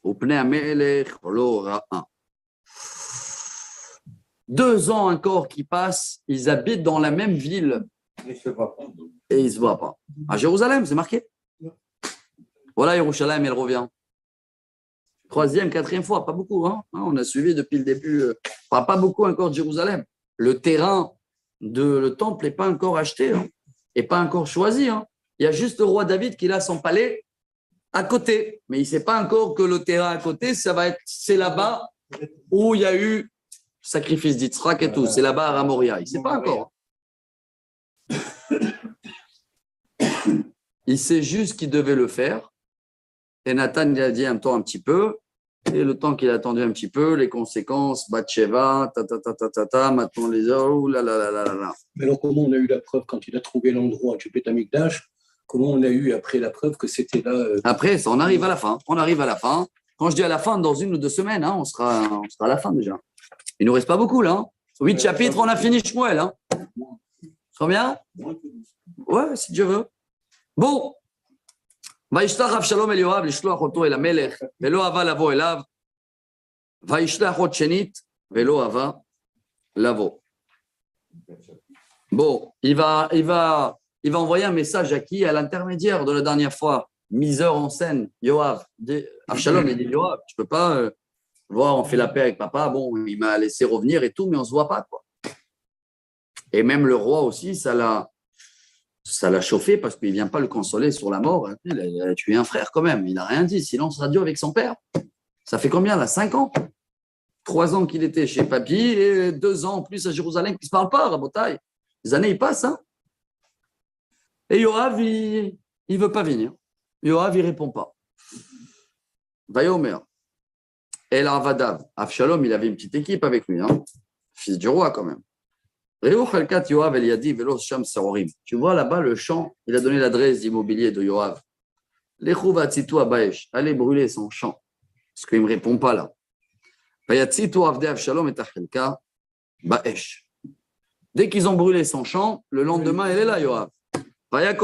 Speaker 1: Upnei Hamelech Lo Ra'a. 2 ans encore qui passent, ils habitent dans la même ville
Speaker 4: Mais je sais pas.
Speaker 1: et ils ne se voient pas. À Jérusalem, c'est marqué. Voilà, Yerushalayim, elle revient. 3e, 4e fois, pas beaucoup. Hein. On a suivi depuis le début, pas beaucoup encore de Jérusalem. Le terrain le temple n'est pas encore acheté, hein, et pas encore choisi. Hein. Il y a juste le roi David qui a son palais à côté. Mais il ne sait pas encore que le terrain à côté, c'est là-bas où il y a eu sacrifice d'Yitzhak et tout. C'est là-bas à Ramoria. Il ne sait pas encore. Il sait juste qu'il devait le faire. Et Nathan il a dit un temps un petit peu. Et le temps qu'il a attendu un petit peu, les conséquences, Bathsheba, maintenant les oh là là là là là.
Speaker 2: Mais alors, comment on a eu la preuve quand il a trouvé l'endroit du Beth Amikdash? Comment on a eu après la preuve que c'était là
Speaker 1: Après, ça, on arrive à la fin. On arrive à la fin. Quand je dis à la fin, dans 1 ou 2 semaines, hein, on sera à la fin déjà. Il ne nous reste pas beaucoup là. Hein. 8 chapitres, on a fini Shmuel. Hein. Combien? Ouais, si Dieu veut. Bon. וישלח אבשלום אל יואב לשלוח אותו אל המלך, ולא אהבה לבוא אליו, וישלח עוד שנית, ולא אהבה לבוא. Bon, il va envoyer un message à qui? À l'intermédiaire de la dernière fois, miseur en scène, Yoav. Avshalom, il dit Yoav, tu ne peux pas voir, on fait la paix avec papa, bon, il m'a laissé revenir et tout, mais on ne se voit pas, quoi. Et même le roi aussi, ça l'a chauffé parce qu'il ne vient pas le consoler sur la mort. Il a tué un frère quand même. Il n'a rien dit. Silence radio avec son père. Ça fait combien là? 5 ans? 3 ans qu'il était chez papy et 2 ans en plus à Jérusalem qui ne se parlent pas, Rabotai. Les années, ils passent. Hein. Et Yoav, il ne veut pas venir. Yoav, il ne répond pas. Vayomer. El Avadav. Avshalom, il avait une petite équipe avec lui. Hein. Fils du roi quand même. Tu vois là-bas le champ, il a donné l'adresse d'immobilier de Yoav. Allez brûler son champ. Parce qu'il ne me répond pas là. Dès qu'ils ont brûlé son champ, le lendemain, elle est là, Yoav. Il vient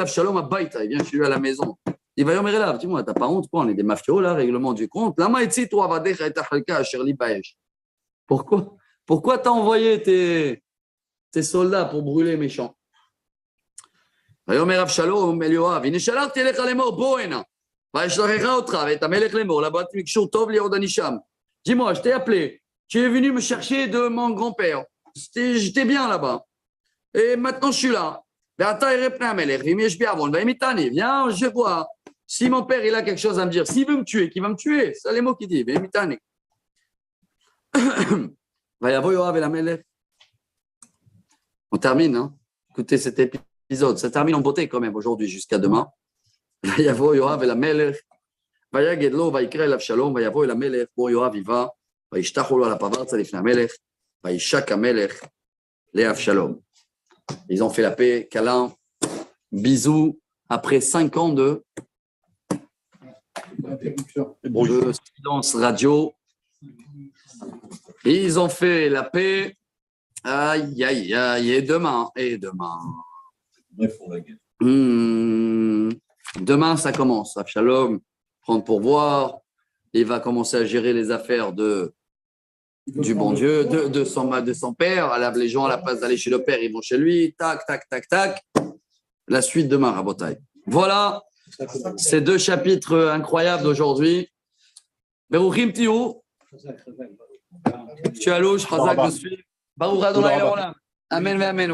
Speaker 1: chez lui à la maison. Il va y là, dis-moi, t'as pas honte quoi? On est des mafios là, règlement du compte. Pourquoi t'as envoyé tes soldats pour brûler mes champs? Dis-moi, je t'ai appelé. Tu es venu me chercher de mon grand-père. J'étais bien là-bas. Et maintenant, je suis là. Viens, je vois. Si mon père il a quelque chose à me dire, s'il veut me tuer, qui va me tuer? C'est les mots qu'il dit. On termine, hein? Écoutez cet épisode, ça termine en beauté quand même aujourd'hui jusqu'à demain. Yoav et la Melech, Vayagedlo, Vaikre l'Avshalom, Vayavo et la Melech, bon Yoav il va, Vaishtachu à la pavarza l'ifna Melech, Vaishak Melech, les Avshalom. Ils ont fait la paix, câlin, bisous, après 5 ans de silence radio. Ils ont fait la paix. Aïe, aïe, aïe. Et demain. Demain, ça commence. Avshalom, prendre pourboire. Il va commencer à gérer les affaires du bon Dieu, de son père. Les gens, à la place d'aller chez le père, ils vont chez lui. Tac, tac, tac, tac. La suite demain, Rabotai. Voilà ces 2 chapitres incroyables d'aujourd'hui. Beruchim Tiou. Tu as l'eau, je Chazak de suivre. Baruch Adonai Leolam. Amen, amen.